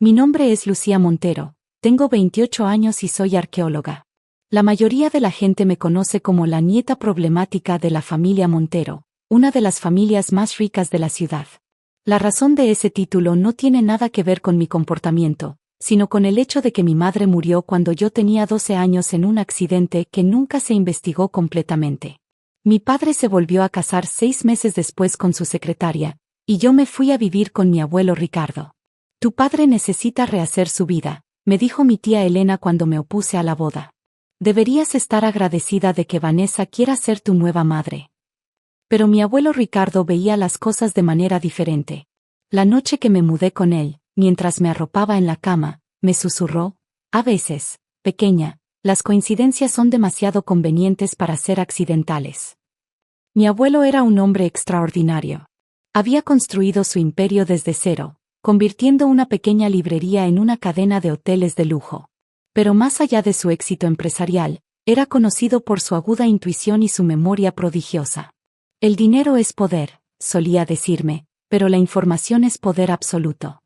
Mi nombre es Lucía Montero, tengo 28 años y soy arqueóloga. La mayoría de la gente me conoce como la nieta problemática de la familia Montero, una de las familias más ricas de la ciudad. La razón de ese título no tiene nada que ver con mi comportamiento, sino con el hecho de que mi madre murió cuando yo tenía 12 años en un accidente que nunca se investigó completamente. Mi padre se volvió a casar 6 meses después con su secretaria, y yo me fui a vivir con mi abuelo Ricardo. Tu padre necesita rehacer su vida, me dijo mi tía Elena cuando me opuse a la boda. Deberías estar agradecida de que Vanessa quiera ser tu nueva madre. Pero mi abuelo Ricardo veía las cosas de manera diferente. La noche que me mudé con él, mientras me arropaba en la cama, me susurró: a veces, pequeña, las coincidencias son demasiado convenientes para ser accidentales. Mi abuelo era un hombre extraordinario. Había construido su imperio desde cero, convirtiendo una pequeña librería en una cadena de hoteles de lujo. Pero más allá de su éxito empresarial, era conocido por su aguda intuición y su memoria prodigiosa. El dinero es poder, solía decirme, pero la información es poder absoluto.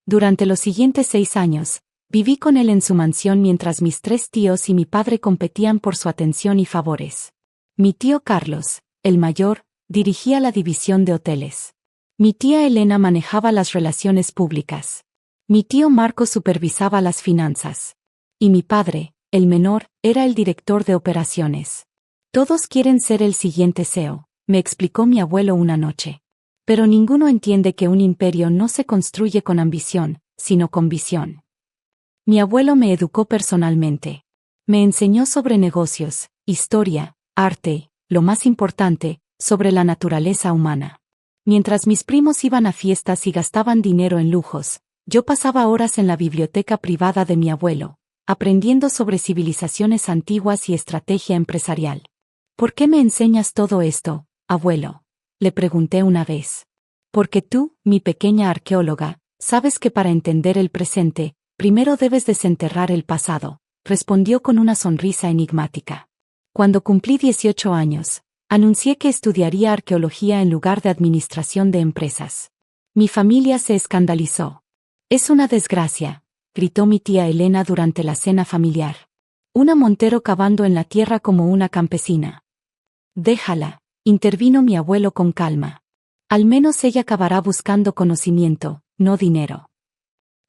Durante los siguientes 6 años, viví con él en su mansión mientras mis 3 tíos y mi padre competían por su atención y favores. Mi tío Carlos, el mayor, dirigía la división de hoteles. Mi tía Elena manejaba las relaciones públicas. Mi tío Marco supervisaba las finanzas. Y mi padre, el menor, era el director de operaciones. Todos quieren ser el siguiente CEO, me explicó mi abuelo una noche. Pero ninguno entiende que un imperio no se construye con ambición, sino con visión. Mi abuelo me educó personalmente. Me enseñó sobre negocios, historia, arte, lo más importante, sobre la naturaleza humana. Mientras mis primos iban a fiestas y gastaban dinero en lujos, yo pasaba horas en la biblioteca privada de mi abuelo, aprendiendo sobre civilizaciones antiguas y estrategia empresarial. ¿Por qué me enseñas todo esto, abuelo?, le pregunté una vez. Porque tú, mi pequeña arqueóloga, sabes que para entender el presente, primero debes desenterrar el pasado, respondió con una sonrisa enigmática. Cuando cumplí 18 años, anuncié que estudiaría arqueología en lugar de administración de empresas. Mi familia se escandalizó. Es una desgracia, gritó mi tía Elena durante la cena familiar. Una Montero cavando en la tierra como una campesina. Déjala, intervino mi abuelo con calma. Al menos ella acabará buscando conocimiento, no dinero.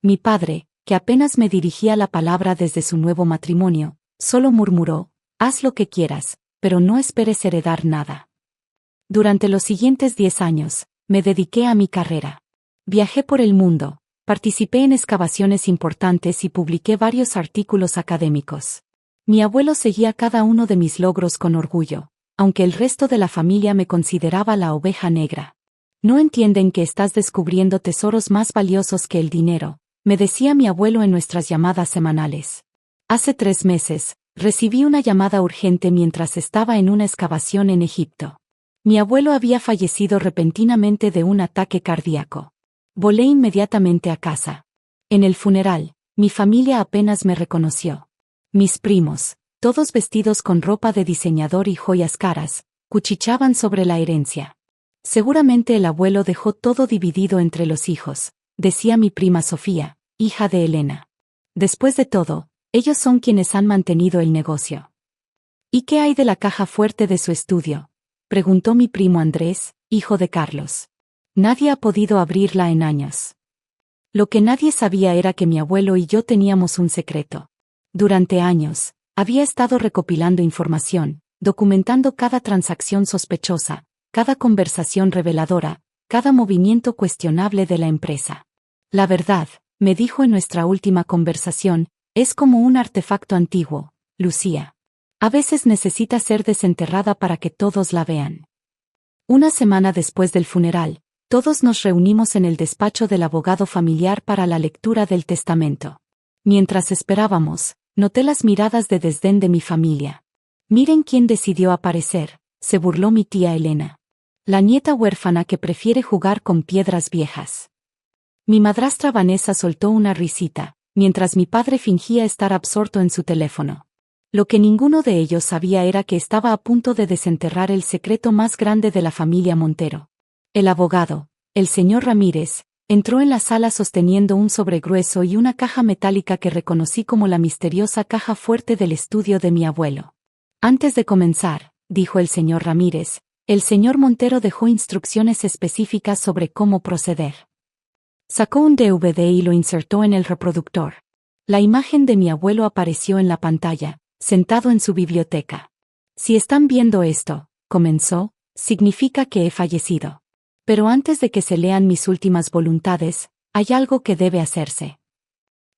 Mi padre, que apenas me dirigía la palabra desde su nuevo matrimonio, solo murmuró: haz lo que quieras, pero no esperes heredar nada. Durante los siguientes 10 años, me dediqué a mi carrera. Viajé por el mundo, participé en excavaciones importantes y publiqué varios artículos académicos. Mi abuelo seguía cada uno de mis logros con orgullo, aunque el resto de la familia me consideraba la oveja negra. No entienden que estás descubriendo tesoros más valiosos que el dinero, me decía mi abuelo en nuestras llamadas semanales. Hace 3 meses, recibí una llamada urgente mientras estaba en una excavación en Egipto. Mi abuelo había fallecido repentinamente de un ataque cardíaco. Volé inmediatamente a casa. En el funeral, mi familia apenas me reconoció. Mis primos, todos vestidos con ropa de diseñador y joyas caras, cuchicheaban sobre la herencia. Seguramente el abuelo dejó todo dividido entre los hijos, decía mi prima Sofía, hija de Elena. Después de todo, ellos son quienes han mantenido el negocio. ¿Y qué hay de la caja fuerte de su estudio?, preguntó mi primo Andrés, hijo de Carlos. Nadie ha podido abrirla en años. Lo que nadie sabía era que mi abuelo y yo teníamos un secreto. Durante años, había estado recopilando información, documentando cada transacción sospechosa, cada conversación reveladora, cada movimiento cuestionable de la empresa. La verdad, me dijo en nuestra última conversación, es como un artefacto antiguo, Lucía. A veces necesita ser desenterrada para que todos la vean. Una semana después del funeral, todos nos reunimos en el despacho del abogado familiar para la lectura del testamento. Mientras esperábamos, noté las miradas de desdén de mi familia. Miren quién decidió aparecer, se burló mi tía Elena. La nieta huérfana que prefiere jugar con piedras viejas. Mi madrastra Vanessa soltó una risita, mientras mi padre fingía estar absorto en su teléfono. Lo que ninguno de ellos sabía era que estaba a punto de desenterrar el secreto más grande de la familia Montero. El abogado, el señor Ramírez, Entró en la sala sosteniendo un sobre grueso y una caja metálica que reconocí como la misteriosa caja fuerte del estudio de mi abuelo. Antes de comenzar, dijo el señor Ramírez, el señor Montero dejó instrucciones específicas sobre cómo proceder. Sacó un DVD y lo insertó en el reproductor. La imagen de mi abuelo apareció en la pantalla, sentado en su biblioteca. Si están viendo esto, comenzó, significa que he fallecido. Pero antes de que se lean mis últimas voluntades, hay algo que debe hacerse.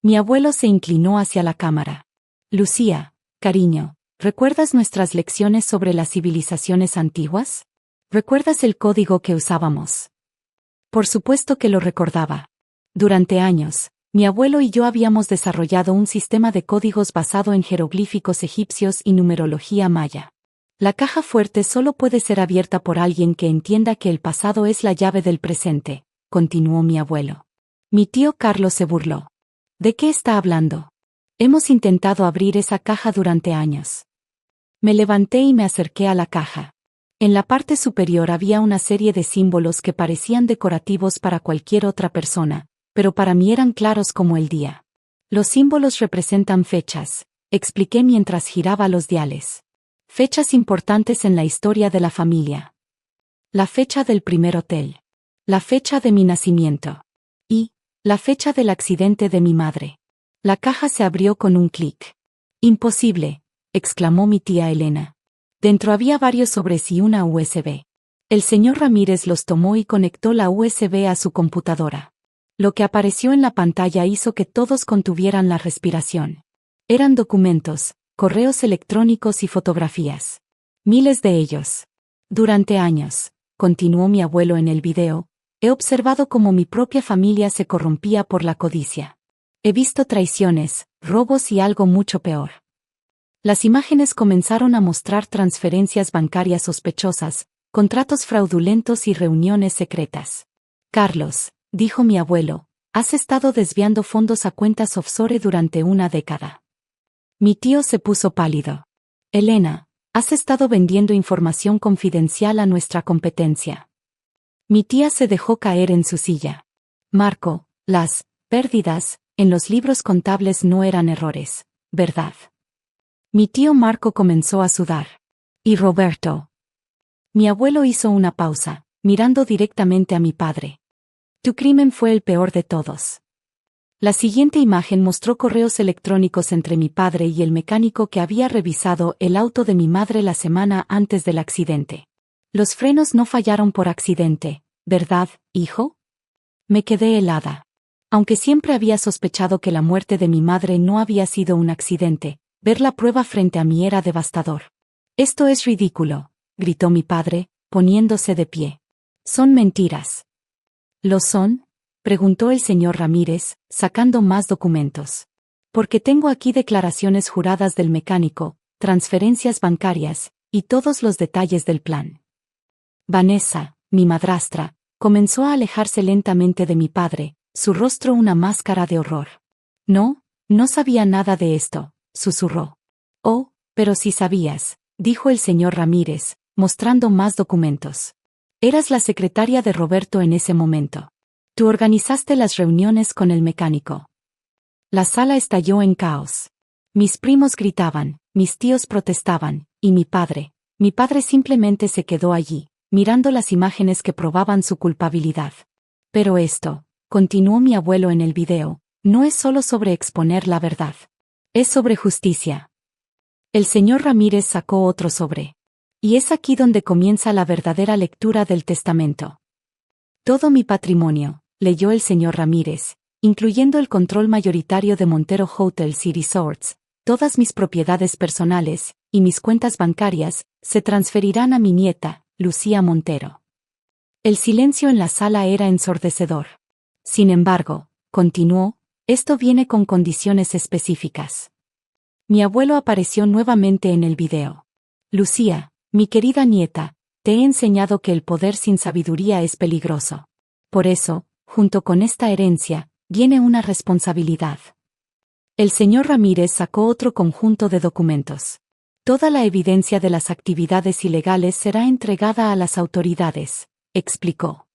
Mi abuelo se inclinó hacia la cámara. Lucía, cariño, ¿recuerdas nuestras lecciones sobre las civilizaciones antiguas? ¿Recuerdas el código que usábamos? Por supuesto que lo recordaba. Durante años, mi abuelo y yo habíamos desarrollado un sistema de códigos basado en jeroglíficos egipcios y numerología maya. La caja fuerte solo puede ser abierta por alguien que entienda que el pasado es la llave del presente, continuó mi abuelo. Mi tío Carlos se burló. ¿De qué está hablando? Hemos intentado abrir esa caja durante años. Me levanté y me acerqué a la caja. En la parte superior había una serie de símbolos que parecían decorativos para cualquier otra persona, pero para mí eran claros como el día. Los símbolos representan fechas, expliqué mientras giraba los diales. Fechas importantes en la historia de la familia. La fecha del primer hotel. La fecha de mi nacimiento. Y la fecha del accidente de mi madre. La caja se abrió con un clic. Imposible, exclamó mi tía Elena. Dentro había varios sobres y una USB. El señor Ramírez los tomó y conectó la USB a su computadora. Lo que apareció en la pantalla hizo que todos contuvieran la respiración. Eran documentos, correos electrónicos y fotografías. Miles de ellos. Durante años, continuó mi abuelo en el video, he observado cómo mi propia familia se corrompía por la codicia. He visto traiciones, robos y algo mucho peor. Las imágenes comenzaron a mostrar transferencias bancarias sospechosas, contratos fraudulentos y reuniones secretas. Carlos, dijo mi abuelo, has estado desviando fondos a cuentas offshore durante una década. Mi tío se puso pálido. Elena, has estado vendiendo información confidencial a nuestra competencia. Mi tía se dejó caer en su silla. Marco, las pérdidas en los libros contables no eran errores, ¿verdad? Mi tío Marco comenzó a sudar. ¿Y Roberto? Mi abuelo hizo una pausa, mirando directamente a mi padre. Tu crimen fue el peor de todos. La siguiente imagen mostró correos electrónicos entre mi padre y el mecánico que había revisado el auto de mi madre la semana antes del accidente. Los frenos no fallaron por accidente, ¿verdad, hijo? Me quedé helada. Aunque siempre había sospechado que la muerte de mi madre no había sido un accidente, ver la prueba frente a mí era devastador. Esto es ridículo, gritó mi padre, poniéndose de pie. Son mentiras. ¿Lo son? Preguntó el señor Ramírez, sacando más documentos. Porque tengo aquí declaraciones juradas del mecánico, transferencias bancarias, y todos los detalles del plan. Vanessa, mi madrastra, comenzó a alejarse lentamente de mi padre, su rostro una máscara de horror. No sabía nada de esto, susurró. Oh, pero sí sabías, dijo el señor Ramírez, mostrando más documentos. Eras la secretaria de Roberto en ese momento. Tú organizaste las reuniones con el mecánico. La sala estalló en caos. Mis primos gritaban, mis tíos protestaban, y mi padre simplemente se quedó allí, mirando las imágenes que probaban su culpabilidad. Pero esto, continuó mi abuelo en el video, no es solo sobre exponer la verdad. Es sobre justicia. El señor Ramírez sacó otro sobre. Y es aquí donde comienza la verdadera lectura del testamento. Todo mi patrimonio, leyó el señor Ramírez, incluyendo el control mayoritario de Montero Hotels y Resorts, todas mis propiedades personales, y mis cuentas bancarias, se transferirán a mi nieta, Lucía Montero. El silencio en la sala era ensordecedor. Sin embargo, continuó, esto viene con condiciones específicas. Mi abuelo apareció nuevamente en el video. Lucía, mi querida nieta, te he enseñado que el poder sin sabiduría es peligroso. Por eso, junto con esta herencia, viene una responsabilidad. El señor Ramírez sacó otro conjunto de documentos. Toda la evidencia de las actividades ilegales será entregada a las autoridades, explicó.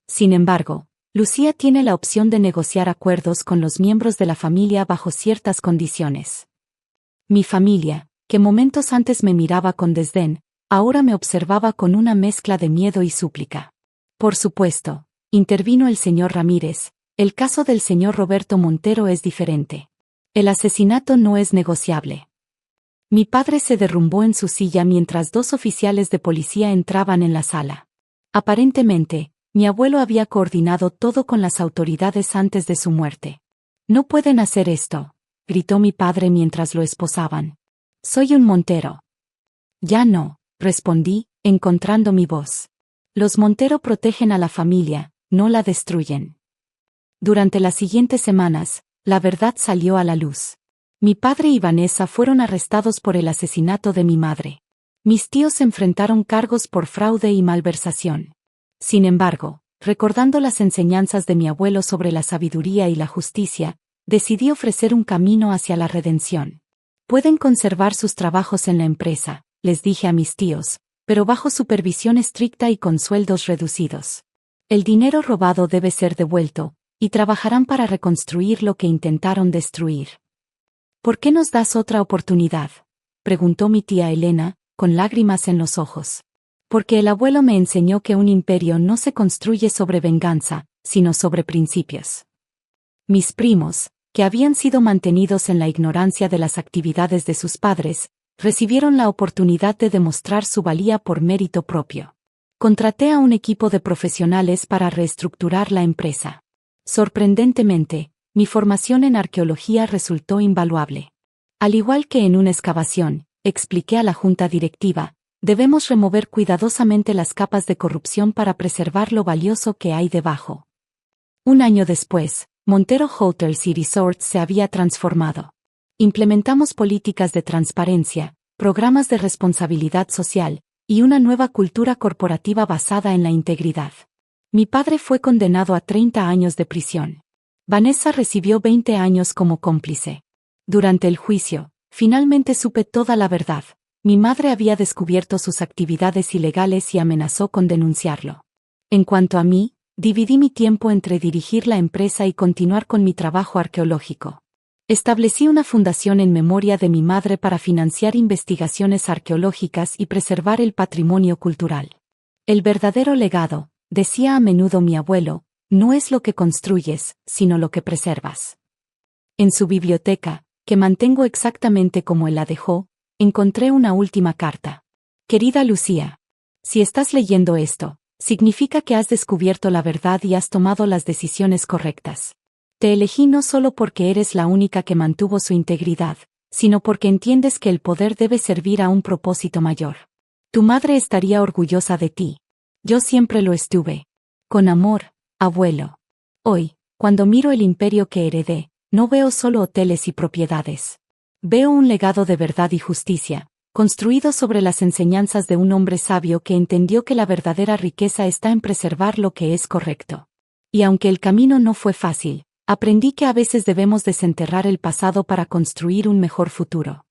Sin embargo, Lucía tiene la opción de negociar acuerdos con los miembros de la familia bajo ciertas condiciones. Mi familia, que momentos antes me miraba con desdén, ahora me observaba con una mezcla de miedo y súplica. Por supuesto, intervino el señor Ramírez, el caso del señor Roberto Montero es diferente. El asesinato no es negociable. Mi padre se derrumbó en su silla mientras dos oficiales de policía entraban en la sala. Aparentemente, mi abuelo había coordinado todo con las autoridades antes de su muerte. No pueden hacer esto, gritó mi padre mientras lo esposaban. Soy un Montero. Ya no, respondí, encontrando mi voz. Los Montero protegen a la familia, no la destruyen. Durante las siguientes semanas, la verdad salió a la luz. Mi padre y Vanessa fueron arrestados por el asesinato de mi madre. Mis tíos enfrentaron cargos por fraude y malversación. Sin embargo, recordando las enseñanzas de mi abuelo sobre la sabiduría y la justicia, decidí ofrecer un camino hacia la redención. Pueden conservar sus trabajos en la empresa, les dije a mis tíos, pero bajo supervisión estricta y con sueldos reducidos. El dinero robado debe ser devuelto, y trabajarán para reconstruir lo que intentaron destruir. ¿Por qué nos das otra oportunidad?, preguntó mi tía Elena, con lágrimas en los ojos. Porque el abuelo me enseñó que un imperio no se construye sobre venganza, sino sobre principios. Mis primos, que habían sido mantenidos en la ignorancia de las actividades de sus padres, recibieron la oportunidad de demostrar su valía por mérito propio. Contraté a un equipo de profesionales para reestructurar la empresa. Sorprendentemente, mi formación en arqueología resultó invaluable. Al igual que en una excavación, expliqué a la junta directiva, debemos remover cuidadosamente las capas de corrupción para preservar lo valioso que hay debajo. Un año después, Montero Hotels y Resorts se había transformado. Implementamos políticas de transparencia, programas de responsabilidad social, y una nueva cultura corporativa basada en la integridad. Mi padre fue condenado a 30 años de prisión. Vanessa recibió 20 años como cómplice. Durante el juicio, finalmente supe toda la verdad. Mi madre había descubierto sus actividades ilegales y amenazó con denunciarlo. En cuanto a mí, dividí mi tiempo entre dirigir la empresa y continuar con mi trabajo arqueológico. Establecí una fundación en memoria de mi madre para financiar investigaciones arqueológicas y preservar el patrimonio cultural. El verdadero legado, decía a menudo mi abuelo, no es lo que construyes, sino lo que preservas. En su biblioteca, que mantengo exactamente como él la dejó, encontré una última carta. Querida Lucía, si estás leyendo esto, significa que has descubierto la verdad y has tomado las decisiones correctas. Te elegí no solo porque eres la única que mantuvo su integridad, sino porque entiendes que el poder debe servir a un propósito mayor. Tu madre estaría orgullosa de ti. Yo siempre lo estuve. Con amor, abuelo. Hoy, cuando miro el imperio que heredé, no veo solo hoteles y propiedades. Veo un legado de verdad y justicia, construido sobre las enseñanzas de un hombre sabio que entendió que la verdadera riqueza está en preservar lo que es correcto. Y aunque el camino no fue fácil, aprendí que a veces debemos desenterrar el pasado para construir un mejor futuro.